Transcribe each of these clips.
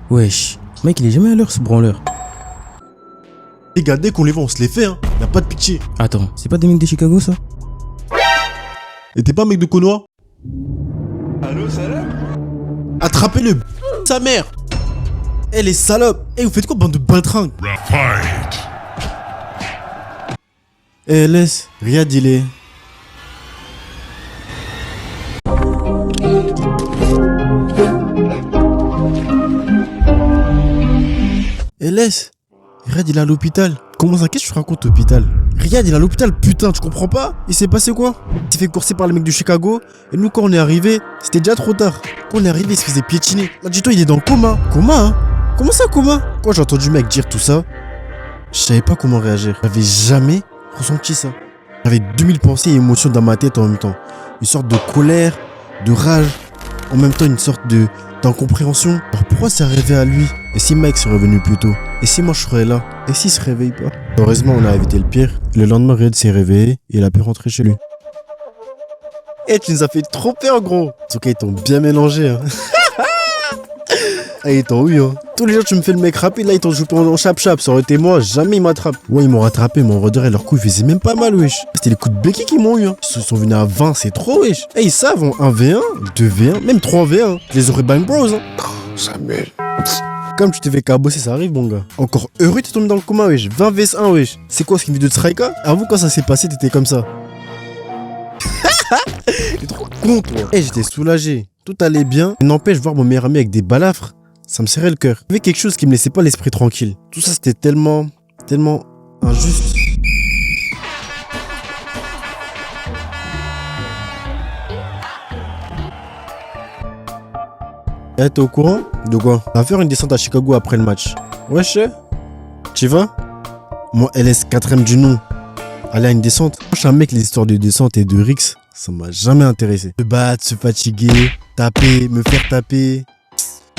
Wesh, mec, il est jamais à l'heure ce branleur. Les gars, dès qu'on les voit, on se les fait, hein. Y'a pas de pitié. Attends, c'est pas des mecs de Chicago ça? Et t'es pas un mec de Konoha? Allô, salam? Attrapez-le, sa mère. Eh les salopes. Eh, vous faites quoi, bande de bintringues? Eh, laisse. Riyad, il est... Eh, laisse. Riyad, il est à l'hôpital. Comment ça? Qu'est-ce que tu racontes, hôpital? Riyad, il est à l'hôpital, putain, tu comprends pas? Il s'est passé quoi? Il s'est fait courser par les mecs de Chicago. Et nous, quand on est arrivé, c'était déjà trop tard. Quand on est arrivé, il se faisait piétiner. Là, dis-toi, il est dans le coma. Coma, hein? Comment ça, coma? Quand j'ai entendu le mec dire tout ça, je savais pas comment réagir. J'avais jamais ressenti ça. J'avais 2000 pensées et émotions dans ma tête en même temps. Une sorte de colère, de rage, en même temps une sorte d'incompréhension. Alors pourquoi ça arrivait à lui? Et si Mike serait revenu plus tôt? Et si moi je serais là? Et s'il se réveille pas? Heureusement, on a évité le pire. Le lendemain, Riyad s'est réveillé et il a pu rentrer chez lui. Eh, tu nous as fait trop peur, gros. En tout cas, ils t'ont bien mélangé, hein. Ah, ils t'ont eu, hein. Tous les jours, tu me fais le mec rapide, là, ils t'ont joué en chap-chap. Ça aurait été moi, jamais ils m'attrapent. Ouais, ils m'ont rattrapé, mais en vrai, leur coup, ils faisaient même pas mal, wesh. C'était les coups de béquille qui m'ont eu, hein. Ils sont venus à 20, c'est trop, wesh. Eh, ils savent, en 1v1, 2v1, même 3v1. Je les aurais bang bros, hein. Samuel. Comme tu t'es fait cabosser, ça arrive, mon gars. Encore heureux, t'es tombé dans le coma, wesh. 20 vs 1, wesh. C'est quoi, c'est une vidéo de Strika? Avoue, quand ça s'est passé, t'étais comme ça. T'es trop con, toi. Eh, j'étais soulagé. Tout allait bien. Mais n'empêche, voir mon meilleur ami avec des balafres, ça me serrait le cœur. Il y avait quelque chose qui me laissait pas l'esprit tranquille. Tout ça, c'était tellement injuste. Eh, t'es au courant? De quoi? On va faire une descente à Chicago après le match. Wesh, tu vas? Moi, LS 4ème du nom. Aller à une descente. Moi, je suis un mec, les histoires de descente et de Rix, ça m'a jamais intéressé. Se battre, se fatiguer, taper, me faire taper.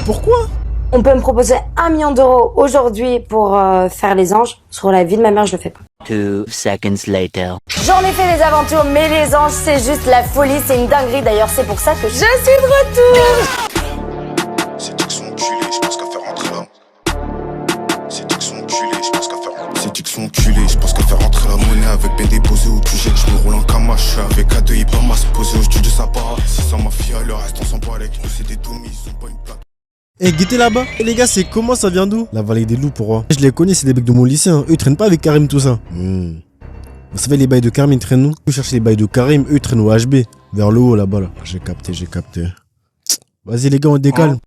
Pourquoi? On peut me proposer 1 million d'euros aujourd'hui pour faire les anges. Sur la vie de ma mère, je le fais pas. 2 seconds later. J'en ai fait les aventures, mais les anges, c'est juste la folie, c'est une dinguerie. D'ailleurs, c'est pour ça que je suis de retour. C'est que son enculé, je pense qu'à faire rentrer là. C'est que son enculé, je pense qu'à faire rentrer. C'est que son enculé, je pense qu'à faire rentrer la monnaie avec bien déposé au QG. Je me roule en camache avec A2, il pas masse posé au studio, ça part. Si ça m'a fié, le reste on s'en bat avec nous, c'est des doomies, ils sont pas une plaque. Eh, guettez là-bas. Eh les gars, c'est comment, ça vient d'où? La vallée des loups, pour moi. Je les connais, c'est des mecs de mon lycée, hein. Eux, ils traînent pas avec Karim, tout ça. Vous savez, les bails de Karim, ils traînent où? Vous cherchez les bails de Karim, eux, ils traînent au HB. Vers le haut, là-bas, là. J'ai capté. Vas-y, les gars, on décale.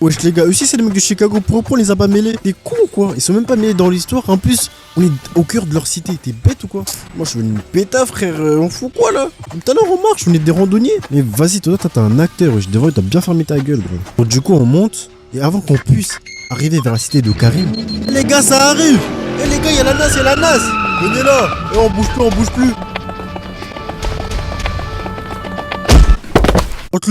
Wesh, les gars, eux aussi, c'est les mecs de Chicago. Pourquoi on les a pas mêlés? T'es con ou quoi? Ils sont même pas mêlés dans l'histoire. En plus, on est au cœur de leur cité. T'es bête ou quoi? Moi, je suis venu péta, frère. On fout quoi, là? Tout à l'heure, on marche, on est des randonniers. Mais vas-y, toi, t'es un acteur. Je devrais t'as bien fermé ta gueule, gros. Bon, du coup, on monte. Et avant qu'on puisse arriver vers la cité de Karim, eh, les gars, ça arrive! Eh les gars, y'a la NAS, venez là! Et on bouge plus! Contre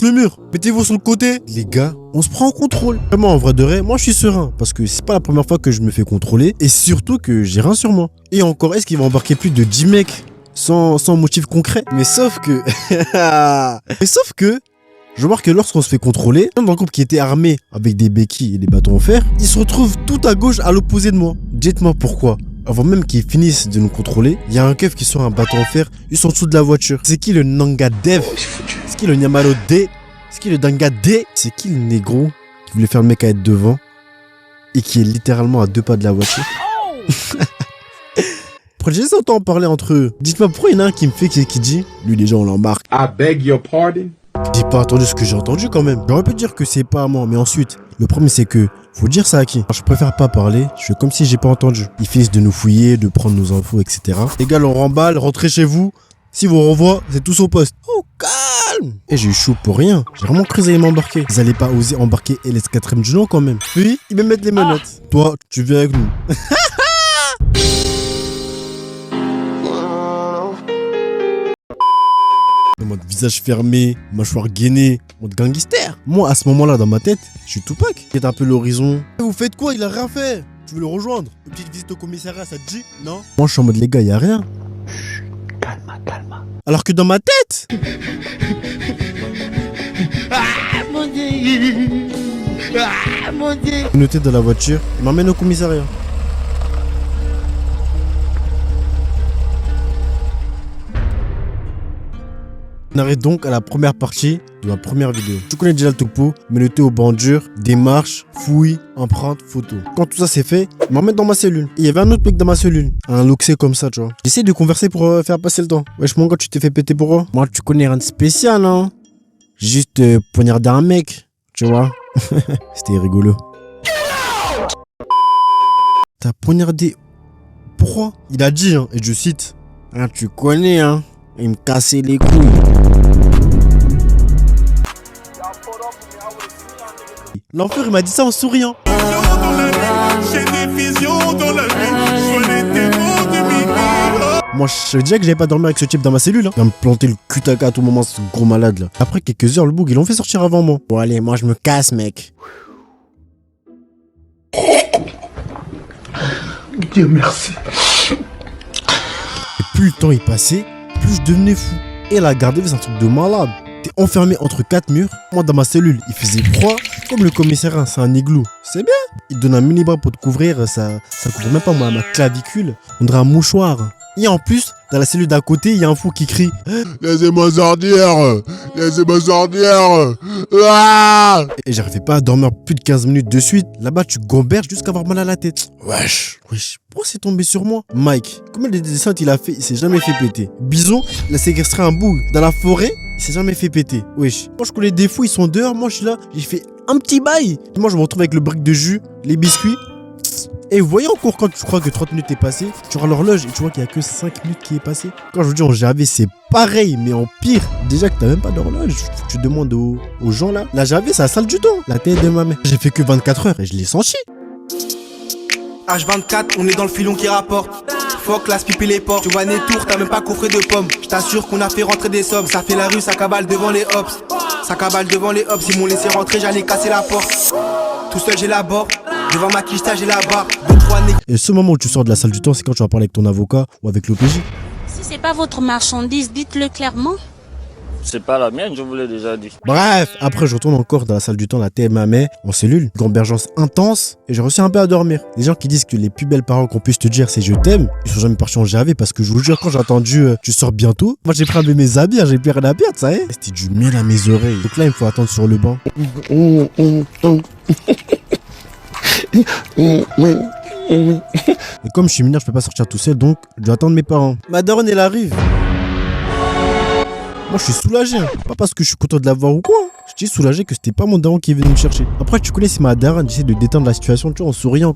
le mur! Mettez-vous sur le côté! Les gars, on se prend en contrôle! Vraiment, en vrai de vrai, moi je suis serein. Parce que c'est pas la première fois que je me fais contrôler. Et surtout que j'ai rien sur moi. Et encore, est-ce qu'il va embarquer plus de 10 mecs sans motif concret? Mais sauf que... Je remarque que lorsqu'on se fait contrôler, même dans le groupe qui était armé avec des béquilles et des bâtons en fer, ils se retrouvent tout à gauche à l'opposé de moi. Dites-moi pourquoi. Avant même qu'ils finissent de nous contrôler, il y a un keuf qui sort un bâton en fer juste en dessous de la voiture. C'est qui le Nanga Dev? C'est qui le Nyamalo D? C'est qui le Danga D? C'est qui le négro qui voulait faire le mec à être devant et qui est littéralement à 2 pas de la voiture? J'ai laissé autant en parler entre eux. Dites-moi pourquoi il y en a un qui me fait qui dit, lui déjà on l'embarque. I beg your pardon? J'ai pas entendu ce que j'ai entendu quand même. J'aurais pu dire que c'est pas à moi, mais ensuite, le premier c'est que faut dire ça à qui? Alors, je préfère pas parler, je fais comme si j'ai pas entendu. Ils finissent de nous fouiller, de prendre nos infos, etc. Les gars, on remballe, rentrez chez vous. Si vous renvoie, c'est tous au poste. Oh, calme! Et j'ai eu chaud pour rien. J'ai vraiment cru qu'ils allaient m'embarquer. Ils allaient pas oser embarquer LS 4ème du nom quand même. Puis, ils me mettent les menottes. Toi, tu viens avec nous. Mode visage fermé, mâchoire gainée, mode gangster. Moi, à ce moment-là, dans ma tête, je suis Tupac. C'est un peu l'horizon. Vous faites quoi? Il a rien fait. Tu veux le rejoindre? Une petite visite au commissariat, ça te dit? Non? Moi, je suis en mode, les gars, y a rien. Chut, calma. Alors que dans ma tête... Noté dans la voiture, il m'emmène au commissariat. On arrive donc à la première partie de ma première vidéo. Tu connais déjà le topo, menotté aux bandures, démarches, fouilles, empreintes, photos. Quand tout ça c'est fait, il m'emmène dans ma cellule. Et il y avait un autre mec dans ma cellule, un loxé comme ça, tu vois. J'essaie de converser pour faire passer le temps. Wesh mon gars, tu t'es fait péter pour quoi? Moi, tu connais rien de spécial, hein. Juste poignarder un mec, tu vois. C'était rigolo. T'as poignardé... Pourquoi? Il a dit, hein, et je cite, ah, tu connais, hein. Il me cassait les couilles. L'enfer, il m'a dit ça en souriant. Moi, je disais que j'avais pas dormi avec ce type dans ma cellule. Hein. Il va me planter le cul-à-cul à tout moment, ce gros malade là. Après quelques heures, le boug, ils l'ont fait sortir avant moi. Bon, allez, moi, je me casse, mec. Dieu merci. Et plus le temps y passait, plus je devenais fou. Et la garde à vue, c'est un truc de malade. T'es enfermé entre 4 murs. Moi, dans ma cellule, il faisait froid. Comme le commissariat, c'est un igloo. C'est bien. Il te donne un mini-bras pour te couvrir. Ça couvre même pas moi, ma clavicule. On dirait un mouchoir. Et en plus, dans la cellule d'à côté, il y a un fou qui crie « Laissez-moi sortir! Laissez-moi sortir! Ah !» Et j'arrivais pas à dormir plus de 15 minutes de suite. Là-bas, tu gamberges jusqu'à avoir mal à la tête. Wesh. Pourquoi c'est tombé sur moi? Mike, combien de descentes il a fait? Il s'est jamais fait péter. Bison, il a séquestré un boug dans la forêt. Il s'est jamais fait péter. Wesh. Moi, je connais des fous, ils sont dehors. Moi, je suis là. J'ai fait un petit bail. Moi, je me retrouve avec le brick de jus, les biscuits. Et vous voyez encore quand tu crois que 30 minutes est passé, tu regardes l'horloge et tu vois qu'il n'y a que 5 minutes qui est passé. Quand je vous dis en JAV, c'est pareil, mais en pire. Déjà que t'as même pas d'horloge, tu demandes aux gens là. La JAV, c'est la salle du temps, la tête de ma mère. J'ai fait que 24 heures et je l'ai senti. H24, on est dans le filon qui rapporte. Fuck la pipi les portes. Tu vois les tours, t'as même pas coffré de pommes. Je t'assure qu'on a fait rentrer des sommes. Ça fait la rue, ça cabale devant les hops. Ça cabale devant les hops. Ils m'ont laissé rentrer, j'allais casser la porte. Tout seul, j'ai la barre. Devant ma quiche, j'ai la barre. Et ce moment où tu sors de la salle du temps, c'est quand tu vas parler avec ton avocat ou avec l'OPJ. Si c'est pas votre marchandise, dites-le clairement. C'est pas la mienne, je vous l'ai déjà dit. Bref, après je retourne encore dans la salle du temps, la tête ma mère, en cellule, gambergeance intense, et j'ai réussi un peu à dormir. Les gens qui disent que les plus belles paroles qu'on puisse te dire c'est je t'aime, ils sont jamais partis en JAV parce que je vous jure, quand j'ai entendu tu sors bientôt, moi j'ai pris un de mes habits, j'ai plus rien à perdre, ça y est. C'était du miel à mes oreilles. Donc là il me faut attendre sur le banc. Et comme je suis mineur, je peux pas sortir tout seul, donc je dois attendre mes parents. Ma daronne elle arrive. Moi je suis soulagé, hein. Pas parce que je suis content de la voir ou quoi. Je suis soulagé que c'était pas mon daron qui est venu me chercher. Après tu connais, c'est ma daronne, j'essaie de détendre la situation, tu vois, en souriant,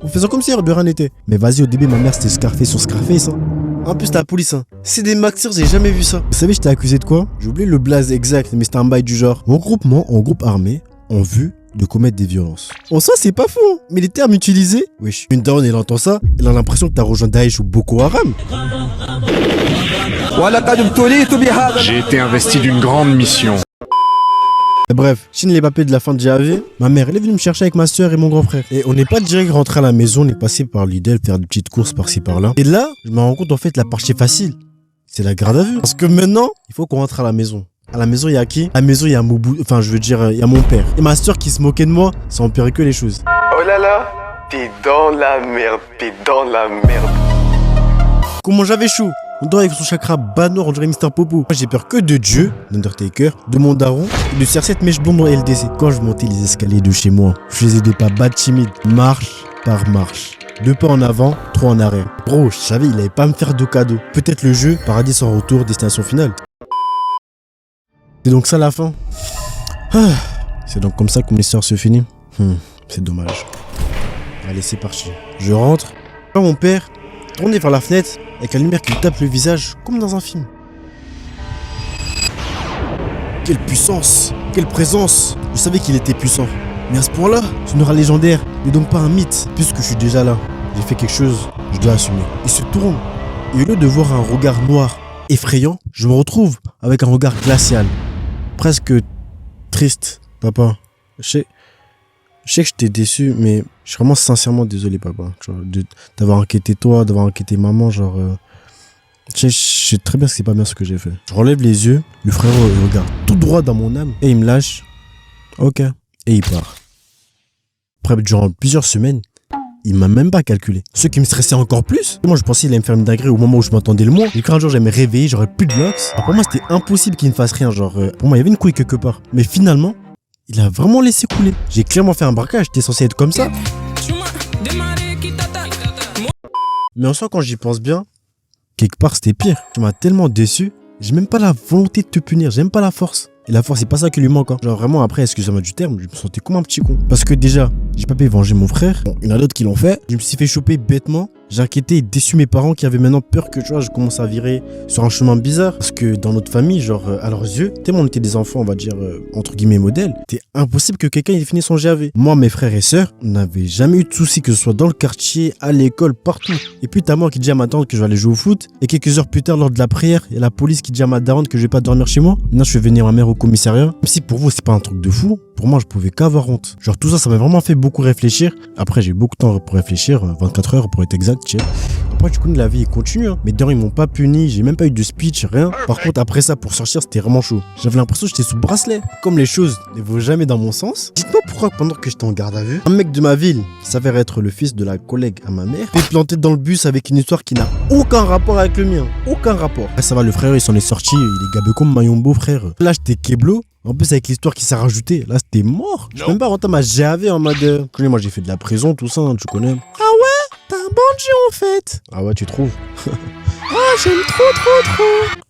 en faisant comme si de rien n'était. Mais vas-y, au début ma mère c'était Scarface sur Scarface, hein. En plus la police, hein. C'est des maxeurs, j'ai jamais vu ça. Vous savez j'étais accusé de quoi? J'ai oublié le blaze exact, mais c'était un bail du genre regroupement en groupe armé en vue de commettre des violences. En soi, c'est pas fou, hein. Mais les termes utilisés, wesh, une daronne, elle entend ça, elle a l'impression que t'as rejoint Daesh ou Boko Haram. J'ai été investi d'une grande mission. Bref, je signe les papiers de la fin de JAV. Ma mère, elle est venue me chercher avec ma soeur et mon grand frère. Et on n'est pas direct rentré à la maison, on est passé par Lidl, faire des petites courses par-ci par-là. Et là, je me rends compte en fait, la partie facile, c'est la garde à vue. Parce que maintenant, il faut qu'on rentre à la maison. À la maison, il y a qui? À la maison, il y a il y a mon père. Et ma soeur qui se moquait de moi, ça empirait que les choses. Oh là là, t'es dans la merde, t'es dans la merde. Comment j'avais chaud? On dort avec son chakra bas noir, on dirait Mr. Popo. Moi, j'ai peur que de Dieu, d'Undertaker, de mon daron et de faire cette mèche blonde dans LDC. Quand je montais les escaliers de chez moi, je faisais des pas bas timides, marche par marche. 2 pas en avant, 3 en arrière. Bro, je savais, il allait pas me faire de cadeau. Peut-être le jeu, paradis sans retour, destination finale. C'est donc ça la fin. C'est donc comme ça que mon histoire se finit. C'est dommage. Allez, c'est parti. Je rentre. Quand mon père tournait vers la fenêtre avec la lumière qui me tape le visage comme dans un film. Quelle puissance, quelle présence. Je savais qu'il était puissant. Mais à ce point-là, ce aura légendaire n'est donc pas un mythe. Puisque je suis déjà là, j'ai fait quelque chose, je dois assumer. Il se tourne. Et au lieu de voir un regard noir effrayant, je me retrouve avec un regard glacial. Presque triste, papa. Je sais que je t'ai déçu, mais je suis vraiment sincèrement désolé, papa. D'avoir inquiété toi, d'avoir inquiété maman, genre... Je sais très bien que c'est pas bien ce que j'ai fait. Je relève les yeux, le frérot il regarde tout droit dans mon âme, et il me lâche. Ok. Et il part. Après, durant plusieurs semaines, il m'a même pas calculé. Ce qui me stressait encore plus, moi je pensais qu'il allait me faire une dinguerie au moment où je m'attendais le moins. Et qu'un jour j'allais me réveiller, j'aurais plus de locks. Alors pour moi c'était impossible qu'il ne fasse rien, genre pour moi il y avait une couille quelque part. Mais finalement, il a vraiment laissé couler. J'ai clairement fait un braquage, j'étais censé être comme ça. Mais en soi quand j'y pense bien, quelque part c'était pire. Tu m'as tellement déçu, j'ai même pas la volonté de te punir, j'ai même pas la force. Et la force, c'est pas ça qui lui manque. Hein. Genre vraiment après, excusez-moi du terme, je me sentais comme un petit con. Parce que déjà, j'ai pas pu venger mon frère. Bon, il y en a d'autres qui l'ont fait. Je me suis fait choper bêtement. J'ai inquiété et déçu mes parents qui avaient maintenant peur que, tu vois, je commence à virer sur un chemin bizarre. Parce que dans notre famille, genre, à leurs yeux, tellement on était des enfants, on va dire, entre guillemets, modèles, c'était impossible que quelqu'un ait fini son GAV. Moi, mes frères et sœurs, on n'avait jamais eu de soucis, que ce soit dans le quartier, à l'école, partout. Et puis, t'as moi qui dit à ma tante que je vais aller jouer au foot. Et quelques heures plus tard, lors de la prière, il y a la police qui dit à ma daronne que je vais pas dormir chez moi. Maintenant, je fais venir ma mère au commissariat. Même si pour vous, c'est pas un truc de fou, pour moi, je pouvais qu'avoir honte. Genre, tout ça, ça m'a vraiment fait beaucoup réfléchir. Après, j'ai eu beaucoup de temps pour réfléchir, 24 heures pour être exact, tu sais. Après, du coup, la vie continue. Hein. Mes darons, ils m'ont pas puni, j'ai même pas eu de speech, rien. Par contre, après ça, pour sortir, c'était vraiment chaud. J'avais l'impression que j'étais sous bracelet. Comme les choses ne vont jamais dans mon sens. Dites-moi pourquoi, pendant que j'étais en garde à vue, un mec de ma ville, qui s'avère être le fils de la collègue à ma mère, est planté dans le bus avec une histoire qui n'a aucun rapport avec le mien. Aucun rapport. Là, ça va, le frère, il s'en est sorti, il est gabé comme Mayombo, frère. Là, j'étais keblo. En plus, avec l'histoire qui s'est rajoutée, là, c'était mort. Je peux même pas rentrer ma GAV en mode. Moi, j'ai fait de la prison, tout ça, hein, tu connais. Ah ouais? T'es un bandit en fait. Ah ouais, tu trouves? Ah, j'aime trop.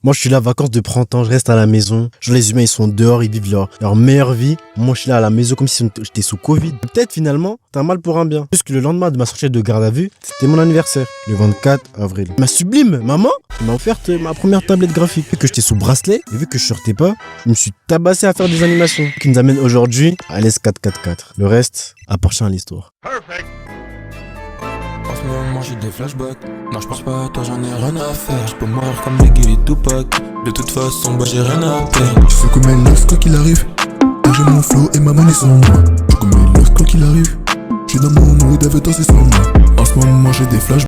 Moi, je suis là, vacances de printemps, je reste à la maison. Genre, les humains, ils sont dehors, ils vivent leur meilleure vie. Moi, je suis là à la maison comme si j'étais sous Covid. Peut-être, finalement, t'as un mal pour un bien. Puisque le lendemain de ma sortie de garde à vue, c'était mon anniversaire, le 24 avril. Ma sublime maman m'a offert ma première tablette graphique. Vu que j'étais sous bracelet, et vu que je sortais pas, je me suis tabassé à faire des animations. Qui nous amène aujourd'hui à l'S444. Le reste appartient à l'histoire. En ce moment j'ai des flashbacks. Non je pense pas à toi, j'en ai rien à faire. Je peux mourir comme Biggie et Tupac. De toute façon bah j'ai rien à perdre. Je fais comme un lost quoi qu'il arrive. J'ai mon flow et ma monnaie sans moi. Je suis comme un lost quoi qu'il arrive. Je suis dans mon mood, elle veut danser sans moi. En ce moment j'ai des flashbacks.